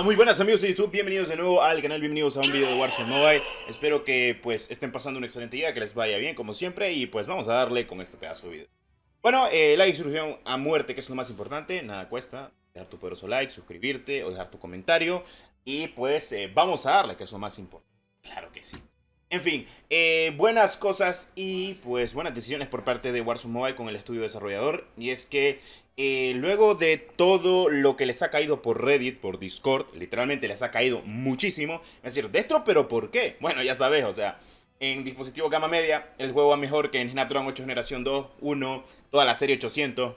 Muy buenas amigos de YouTube, bienvenidos de nuevo al canal, bienvenidos a un video de Warzone Mobile. Espero que pues estén pasando un excelente día, que les vaya bien como siempre y pues vamos a darle con este pedazo de video. Bueno, la distribución a muerte, que es lo más importante, nada cuesta, dejar tu poderoso like, suscribirte o dejar tu comentario y pues vamos a darle, que es lo más importante. Claro que sí. En fin, buenas cosas y pues buenas decisiones por parte de Warzone Mobile con el estudio desarrollador. Y es que luego de todo lo que les ha caído por Reddit, por Discord, literalmente les ha caído muchísimo. Es decir, Destro, pero ¿por qué? Bueno, ya sabes, o sea, en dispositivos gama media, el juego va mejor que en Snapdragon 8 generación 2, 1, toda la serie 800.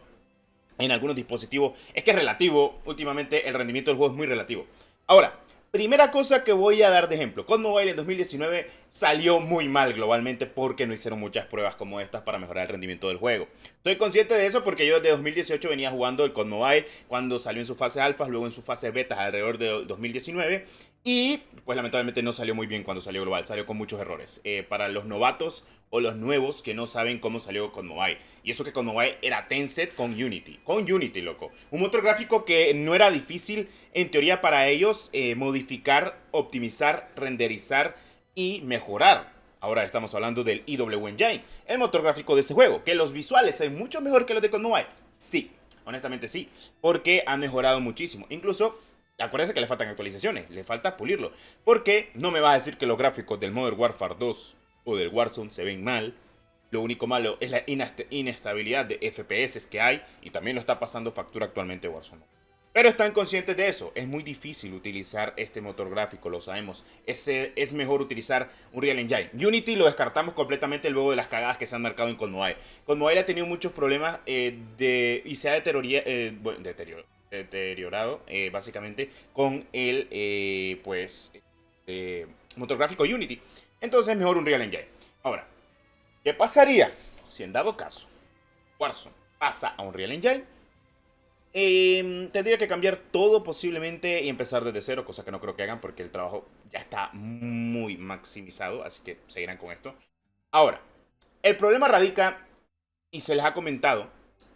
En algunos dispositivos, es que es relativo, últimamente el rendimiento del juego es muy relativo. Ahora, primera cosa que voy a dar de ejemplo. COD Mobile en 2019 salió muy mal globalmente porque no hicieron muchas pruebas como estas para mejorar el rendimiento del juego. Estoy consciente de eso porque yo desde 2018 venía jugando el COD Mobile cuando salió en su fase alfa, luego en su fase beta alrededor de 2019. Y pues lamentablemente no salió muy bien cuando salió global, salió con muchos errores. Para los novatos o los nuevos que no saben cómo salió COD Mobile. Y eso que COD Mobile era Tencent con Unity. Con Unity, loco. Un motor gráfico que no era difícil en teoría para ellos modificar, optimizar, renderizar y mejorar. Ahora estamos hablando del EW Engine, el motor gráfico de ese juego. Que los visuales son mucho mejor que los de COD Mobile. Sí, honestamente sí. Porque han mejorado muchísimo. Incluso acuérdense que le faltan actualizaciones, le falta pulirlo. Porque no me vas a decir que los gráficos del Modern Warfare 2 o del Warzone se ven mal. Lo único malo es la inestabilidad de FPS que hay y también lo está pasando factura actualmente Warzone. Pero están conscientes de eso. Es muy difícil utilizar este motor gráfico, lo sabemos. Es mejor utilizar un Real Engine. Unity lo descartamos completamente luego de las cagadas que se han marcado en COD Mobile. COD Mobile ha tenido muchos problemas y se ha deteriorado básicamente con el motor gráfico Unity. Entonces es mejor un Real Engine. Ahora, ¿qué pasaría si en dado caso Warzone pasa a un Real Engine? Tendría que cambiar todo posiblemente y empezar desde cero, cosa que no creo que hagan porque el trabajo ya está muy maximizado, así que seguirán con esto. Ahora, el problema radica, y se les ha comentado,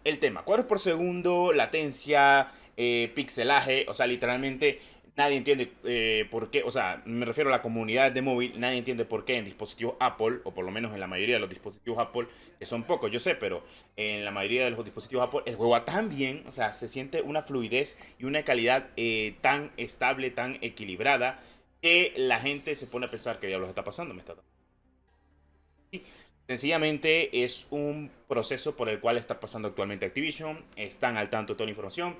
el tema, cuadros por segundo, latencia, pixelaje, o sea, literalmente nadie entiende por qué, o sea, me refiero a la comunidad de móvil, nadie entiende por qué en dispositivos Apple, o por lo menos en la mayoría de los dispositivos Apple, que son pocos, yo sé, pero en la mayoría de los dispositivos Apple, el juego va tan bien, o sea, se siente una fluidez y una calidad tan estable, tan equilibrada, que la gente se pone a pensar qué diablos está pasando, me está sencillamente es un proceso por el cual está pasando actualmente Activision. Están al tanto de toda la información.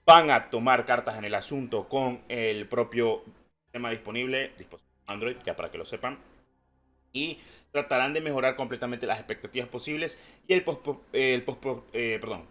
Van a tomar cartas en el asunto con el propio sistema disponible, dispositivo Android, ya para que lo sepan. Y tratarán de mejorar completamente las expectativas posibles y el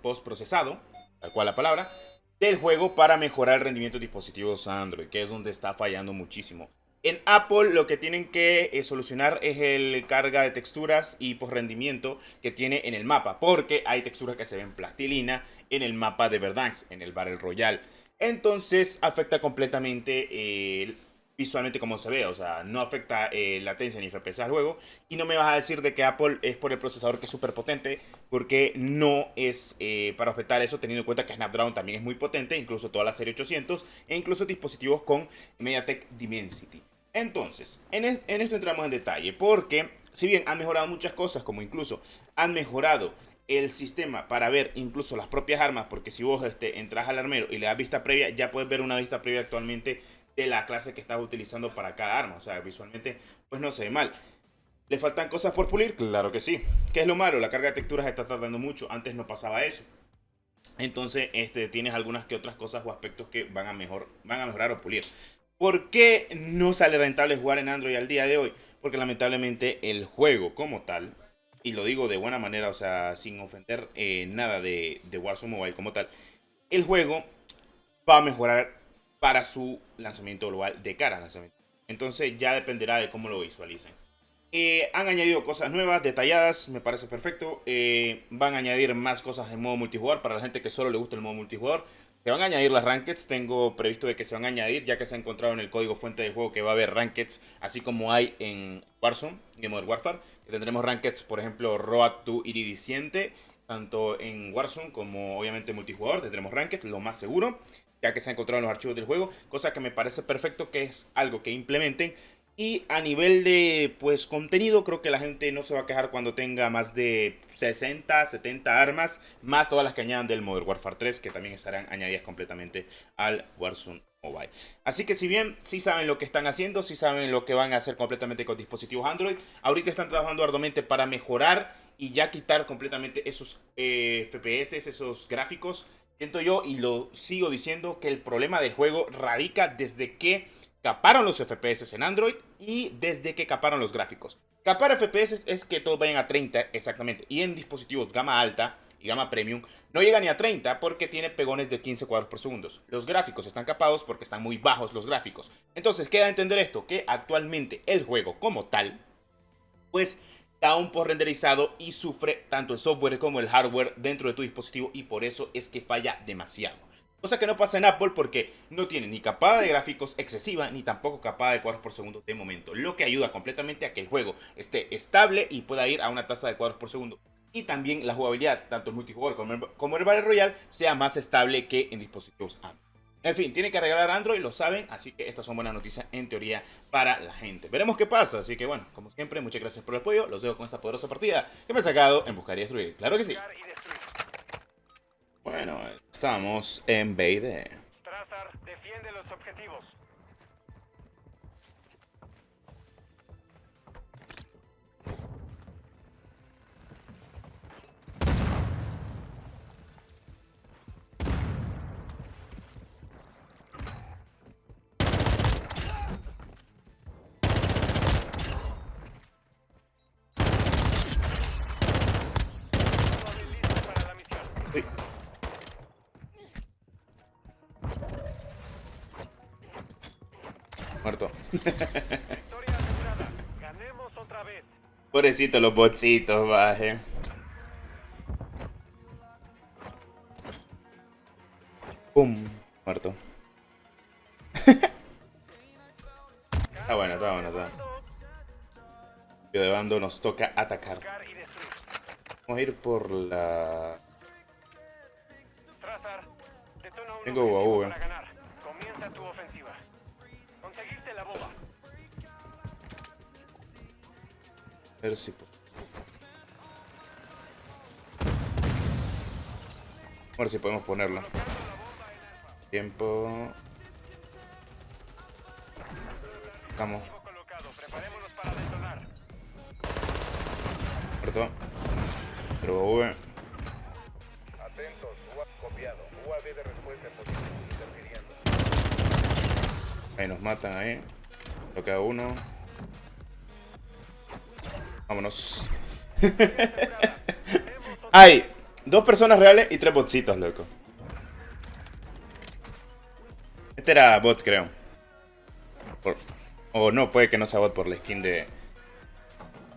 post-procesado, tal cual la palabra, del juego para mejorar el rendimiento de dispositivos Android, que es donde está fallando muchísimo. En Apple lo que tienen que solucionar es el carga de texturas y post rendimiento que tiene en el mapa, porque hay texturas que se ven plastilina en el mapa de Verdansk, en el Battle Royale. Entonces afecta completamente visualmente como se ve, o sea, no afecta latencia ni FPS al juego. Y no me vas a decir de que Apple es por el procesador que es súper potente, porque no es para afectar eso, teniendo en cuenta que Snapdragon también es muy potente, incluso toda la serie 800 e incluso dispositivos con MediaTek Dimensity. Entonces, en esto entramos en detalle, porque si bien han mejorado muchas cosas, como incluso han mejorado el sistema para ver incluso las propias armas, porque si vos entras al armero y le das vista previa, ya puedes ver una vista previa actualmente de la clase que estás utilizando para cada arma. O sea, visualmente, pues no se ve mal. ¿Le faltan cosas por pulir? Claro que sí. ¿Qué es lo malo? La carga de texturas está tardando mucho. Antes no pasaba eso. Entonces, tienes algunas que otras cosas o aspectos que van a mejorar o pulir. ¿Por qué no sale rentable jugar en Android al día de hoy? Porque lamentablemente el juego como tal, y lo digo de buena manera, o sea, sin ofender nada de Warzone Mobile como tal, el juego va a mejorar para su lanzamiento global de cara al lanzamiento. Entonces ya dependerá de cómo lo visualicen. Han añadido cosas nuevas, detalladas, me parece perfecto. Van a añadir más cosas en modo multijugador para la gente que solo le gusta el modo multijugador. Se van a añadir las rankeds, tengo previsto de que se van a añadir, ya que se ha encontrado en el código fuente del juego que va a haber rankeds, así como hay en Warzone, en Modern Warfare. Que tendremos rankeds, por ejemplo, Road to Iridiscente, tanto en Warzone como obviamente multijugador, tendremos rankeds, lo más seguro. ya que se ha encontrado en los archivos del juego, cosa que me parece perfecto, que es algo que implementen. Y a nivel de pues contenido, creo que la gente no se va a quejar cuando tenga más de 60, 70 armas, más todas las que añadan del Modern Warfare 3, que también estarán añadidas completamente al Warzone Mobile. Así que si bien sí saben lo que están haciendo, sí saben lo que van a hacer completamente con dispositivos Android, ahorita están trabajando arduamente para mejorar y ya quitar completamente esos FPS, esos gráficos. Siento yo, y lo sigo diciendo, que el problema del juego radica desde que caparon los FPS en Android y desde que caparon los gráficos. Capar FPS es que todos vayan a 30 exactamente, y en dispositivos gama alta y gama premium no llega ni a 30 porque tiene pegones de 15 cuadros por segundo. Los gráficos están capados porque están muy bajos los gráficos. Entonces queda entender esto, que actualmente el juego como tal pues está un poco renderizado y sufre tanto el software como el hardware dentro de tu dispositivo, y por eso es que falla demasiado. Cosa que no pasa en Apple porque no tiene ni capada de gráficos excesiva ni tampoco capada de cuadros por segundo de momento, lo que ayuda completamente a que el juego esté estable y pueda ir a una tasa de cuadros por segundo. Y también la jugabilidad, tanto el multijugador como el Battle Royale, sea más estable que en dispositivos Android. En fin, tiene que arreglar Android, lo saben, así que estas son buenas noticias en teoría para la gente. Veremos qué pasa, así que bueno, como siempre, muchas gracias por el apoyo. Los dejo con esta poderosa partida que me he sacado en Buscar y Destruir. Claro que sí. Bueno, estamos en BD. Trázar, defiende los objetivos. Listo para la misión. Uy. Muerto. Victoria asegurada. Ganemos otra vez. Pobrecito los botsitos, baje. Pum. Muerto. Está bueno, está bueno, está bueno. De bando nos toca atacar. Buscar y destruir. Vamos a ir por la... Trázar, detona un Tengo objetivo UAV. para ganar. Comienza tu ofensiva. Conseguiste la bomba. A ver si... A ver si podemos ponerla. Colocando la bomba en alfa. Tiempo... Estamos. Objetivo colocado. Preparémonos para detonar. Muerto. Pero V. Atentos, UAV copiado. UAV de respuesta en posición, interfiriendo. Ahí nos matan ahí. Lo queda uno. Vámonos. Hay 2 personas reales y 3 botsitos, loco. Este era bot, creo. O no, puede que no sea bot por la skin del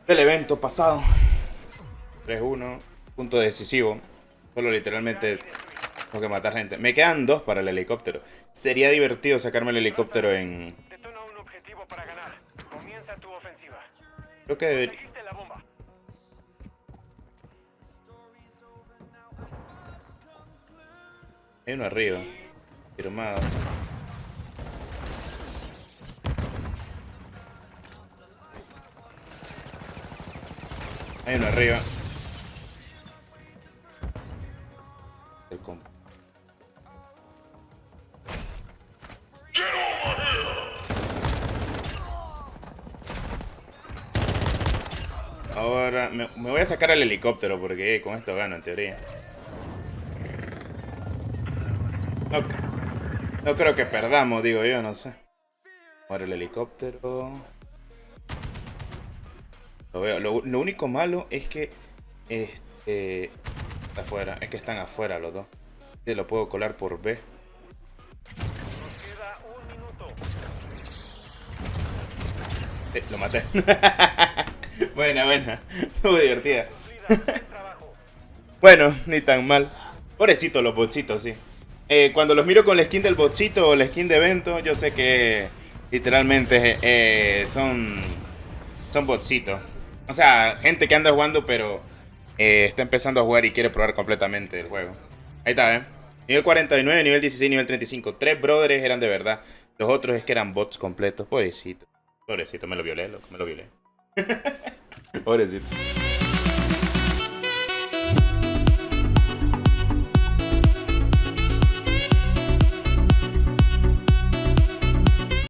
evento pasado. 3-1. Punto decisivo. Solo literalmente tengo que matar gente. Me quedan 2 para el helicóptero. Sería divertido sacarme el helicóptero en... Detona un objetivo para ganar. Comienza tu ofensiva. Creo que debería... Conseguiste la bomba. Hay uno arriba. Firmado. Hay uno arriba. El comp. Ahora me voy a sacar el helicóptero porque con esto gano en teoría. No, no creo que perdamos, digo yo, no sé. Ahora el helicóptero. Lo veo. Lo único malo es que está afuera. Es que están afuera los dos. Sí, lo puedo colar por B. Nos queda un minuto. Lo maté. Buena. Muy divertida. Cumplida. Buen trabajo. Bueno, ni tan mal. Pobrecito los botsitos, sí. Cuando los miro con la skin del botsito o la skin de evento, yo sé que literalmente son botsitos. O sea, gente que anda jugando, pero está empezando a jugar y quiere probar completamente el juego. Ahí está, ¿eh? Nivel 49, nivel 16, nivel 35. 3 brothers eran de verdad. Los otros es que eran bots completos. Pobrecito. Pobrecito, me lo violé, loco. Me lo violé. Pobrecito.